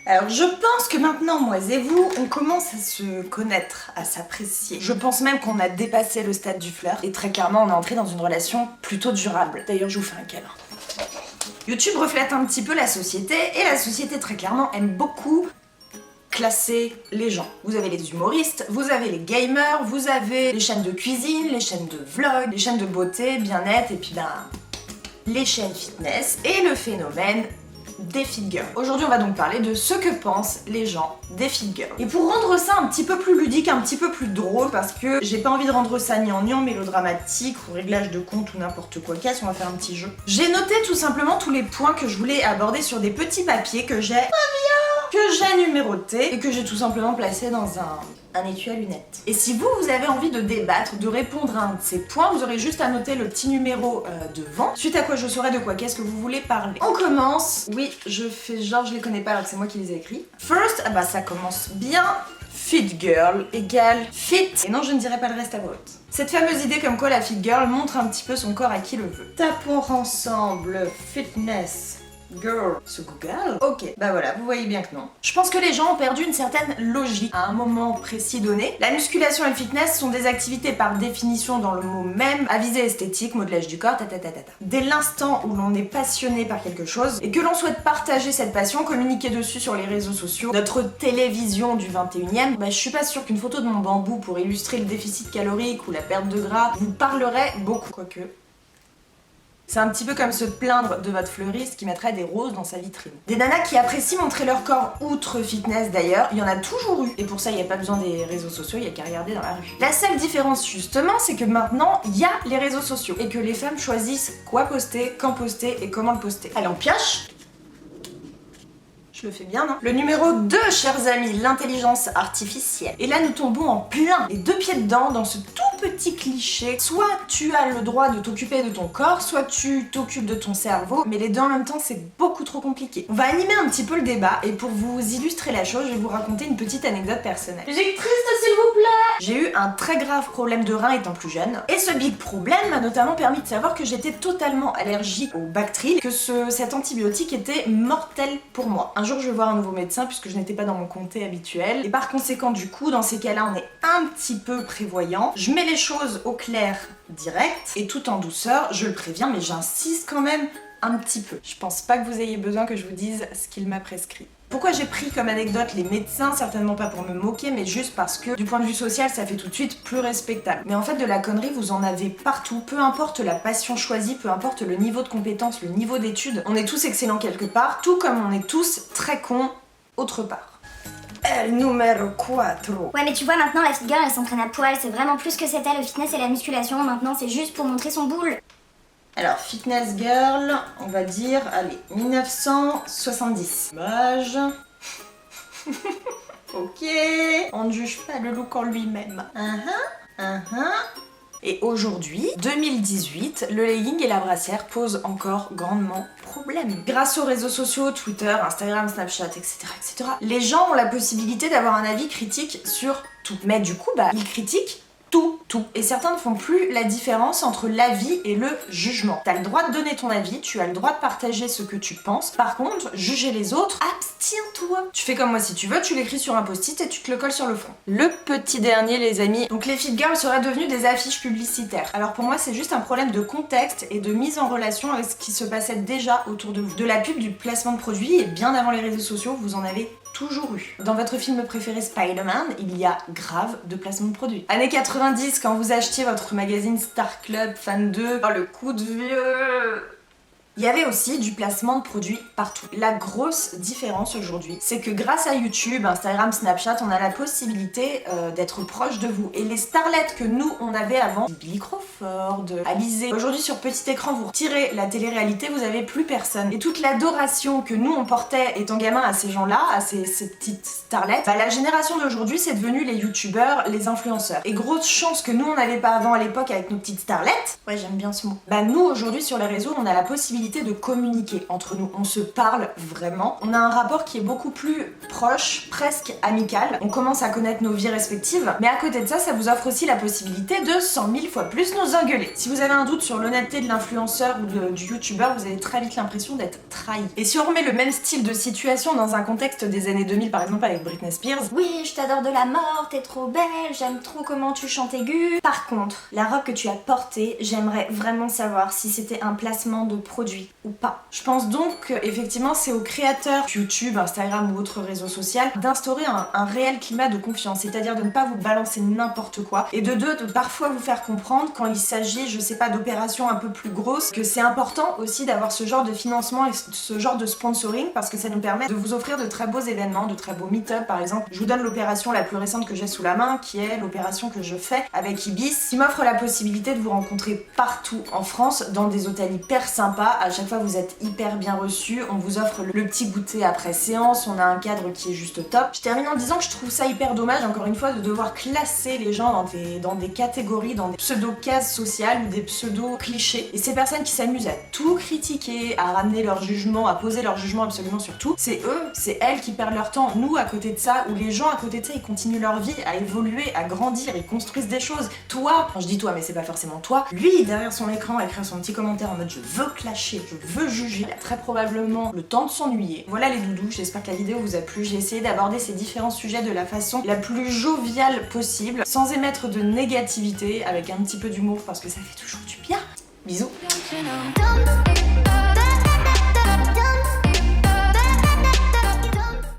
Alors je pense que maintenant, moi et vous, on commence à se connaître, à s'apprécier. Je pense même qu'on a dépassé le stade du flirt et très clairement on est entré dans une relation plutôt durable. D'ailleurs je vous fais un câlin. YouTube reflète un petit peu la société et la société très clairement aime beaucoup classer les gens. Vous avez les humoristes, vous avez les gamers, vous avez les chaînes de cuisine, les chaînes de vlog, les chaînes de beauté, bien-être et puis les chaînes fitness et le phénomène des fit girls. Aujourd'hui on va donc parler de ce que pensent les gens des fit girls. Et pour rendre ça un petit peu plus ludique, un petit peu plus drôle, parce que j'ai pas envie de rendre ça ni en mélodramatique ou réglage de compte ou n'importe quoi casse, on va faire un petit jeu. J'ai noté tout simplement tous les points que je voulais aborder sur des petits papiers que j'ai numérotés et que j'ai tout simplement placé dans un étui à lunettes. Et si vous avez envie de débattre, de répondre à un de ces points, vous aurez juste à noter le petit numéro devant, suite à quoi je saurai de quoi qu'est-ce que vous voulez parler. On commence. Oui, je fais genre je les connais pas alors que c'est moi qui les ai écrits. First, ah bah ça commence bien. Fit girl égale fit. Et non, je ne dirai pas le reste à voix haute. Cette fameuse idée comme quoi la fit girl montre un petit peu son corps à qui le veut. Tapons ensemble fitness girl sur Google. Ok, bah voilà, vous voyez bien que non. Je pense que les gens ont perdu une certaine logique à un moment précis donné. La musculation et le fitness sont des activités par définition dans le mot même à visée esthétique, modelage du corps, tatatatata. Dès l'instant où l'on est passionné par quelque chose et que l'on souhaite partager cette passion, communiquer dessus sur les réseaux sociaux, notre télévision du 21e, bah je suis pas sûre qu'une photo de mon bambou pour illustrer le déficit calorique ou la perte de gras vous parlerait beaucoup, quoique. C'est un petit peu comme se plaindre de votre fleuriste qui mettrait des roses dans sa vitrine. Des nanas qui apprécient montrer leur corps outre fitness d'ailleurs, il y en a toujours eu. Et pour ça, il n'y a pas besoin des réseaux sociaux, il n'y a qu'à regarder dans la rue. La seule différence justement, c'est que maintenant, il y a les réseaux sociaux. Et que les femmes choisissent quoi poster, quand poster et comment le poster. Allez, on pioche. Je le fais bien, non? Le numéro 2, chers amis, l'intelligence artificielle. Et là, nous tombons en plein, les deux pieds dedans, dans ce tout petit cliché. Soit tu as le droit de t'occuper de ton corps, soit tu t'occupes de ton cerveau, mais les deux en même temps, c'est beaucoup trop compliqué. On va animer un petit peu le débat, et pour vous illustrer la chose, je vais vous raconter une petite anecdote personnelle. J'ai triste, s'il vous plaît! J'ai eu un très grave problème de rein étant plus jeune, et ce big problème m'a notamment permis de savoir que j'étais totalement allergique au Bactrim, que cet antibiotique était mortel pour moi. Un jour, je vais voir un nouveau médecin puisque je n'étais pas dans mon comté habituel. Et par conséquent, du coup, dans ces cas-là, on est un petit peu prévoyant. Je mets les choses au clair direct et tout en douceur. Je le préviens, mais j'insiste quand même un petit peu. Je pense pas que vous ayez besoin que je vous dise ce qu'il m'a prescrit. Pourquoi j'ai pris comme anecdote les médecins? Certainement pas pour me moquer, mais juste parce que du point de vue social, ça fait tout de suite plus respectable. Mais en fait, de la connerie, vous en avez partout. Peu importe la passion choisie, peu importe le niveau de compétence, le niveau d'études, on est tous excellents quelque part, tout comme on est tous très cons autre part. Numéro 4. Ouais mais tu vois maintenant la fit girl elle s'entraîne à poil, c'est vraiment plus que c'était le fitness et la musculation, maintenant c'est juste pour montrer son boule. Alors, fitness girl, on va dire, allez, 1970. Mage. Ok. On ne juge pas le look en lui-même. Et aujourd'hui, 2018, le legging et la brassière posent encore grandement problème. Grâce aux réseaux sociaux, Twitter, Instagram, Snapchat, etc., les gens ont la possibilité d'avoir un avis critique sur tout. Mais du coup, bah, ils critiquent tout. Et certains ne font plus la différence entre l'avis et le jugement. T'as le droit de donner ton avis, tu as le droit de partager ce que tu penses. Par contre, juger les autres, abstiens-toi. Tu fais comme moi si tu veux, tu l'écris sur un post-it et tu te le colles sur le front. Le petit dernier, les amis. Donc les fit girls seraient devenues des affiches publicitaires. Alors pour moi, c'est juste un problème de contexte et de mise en relation avec ce qui se passait déjà autour de vous. De la pub, du placement de produits, et bien avant les réseaux sociaux, vous en avez toujours eu. Dans votre film préféré Spider-Man, il y a grave de placement de produits. Années 90, quand vous achetiez votre magazine Star Club Fan 2, oh, le coup de vieux. Il y avait aussi du placement de produits partout. La grosse différence aujourd'hui, c'est que grâce à YouTube, Instagram, Snapchat, on a la possibilité d'être proche de vous. Et les starlettes que nous, on avait avant, Billy Crawford, Alizée, aujourd'hui sur petit écran, vous retirez la télé-réalité, vous avez plus personne. Et toute l'adoration que nous, on portait étant gamin à ces gens-là, à ces petites starlettes, bah, la génération d'aujourd'hui, c'est devenu les youtubeurs, les influenceurs. Et grosse chance que nous, on n'avait pas avant à l'époque avec nos petites starlettes, ouais, j'aime bien ce mot, bah nous, aujourd'hui, sur les réseaux, on a la possibilité possibilité de communiquer entre nous. On se parle vraiment. On a un rapport qui est beaucoup plus proche, presque amical. On commence à connaître nos vies respectives. Mais à côté de ça, ça vous offre aussi la possibilité de 100 000 fois plus nous engueuler. Si vous avez un doute sur l'honnêteté de l'influenceur ou du youtubeur, vous avez très vite l'impression d'être trahi. Et si on remet le même style de situation dans un contexte des années 2000, par exemple avec Britney Spears, oui, je t'adore de la mort, t'es trop belle, j'aime trop comment tu chantes aigu. Par contre, la robe que tu as portée, j'aimerais vraiment savoir si c'était un placement de produit ou pas. Je pense donc qu'effectivement c'est aux créateurs YouTube, Instagram ou autres réseaux sociaux d'instaurer un réel climat de confiance, c'est-à-dire de ne pas vous balancer n'importe quoi et de parfois vous faire comprendre quand il s'agit, je sais pas, d'opérations un peu plus grosses, que c'est important aussi d'avoir ce genre de financement et ce genre de sponsoring parce que ça nous permet de vous offrir de très beaux événements, de très beaux meet-up par exemple. Je vous donne l'opération la plus récente que j'ai sous la main qui est l'opération que je fais avec Ibis qui m'offre la possibilité de vous rencontrer partout en France dans des hôtels hyper sympas. À chaque fois vous êtes hyper bien reçus, on vous offre le petit goûter après séance, on a un cadre qui est juste top. Je termine en disant que je trouve ça hyper dommage encore une fois de devoir classer les gens dans des catégories, dans des pseudo-cases sociales ou des pseudo-clichés. Et ces personnes qui s'amusent à tout critiquer, à ramener leur jugement, à poser leur jugement absolument sur tout, c'est eux, c'est elles qui perdent leur temps. Nous à côté de ça, ou les gens à côté de ça, ils continuent leur vie, à évoluer, à grandir, ils construisent des choses. Toi, quand je dis toi mais c'est pas forcément toi, lui derrière son écran à écrire son petit commentaire en mode je veux clasher, je veux juger, il a très probablement le temps de s'ennuyer. Voilà les doudous, j'espère que la vidéo vous a plu. J'ai essayé d'aborder ces différents sujets de la façon la plus joviale possible, sans émettre de négativité, avec un petit peu d'humour parce que ça fait toujours du bien. Bisous.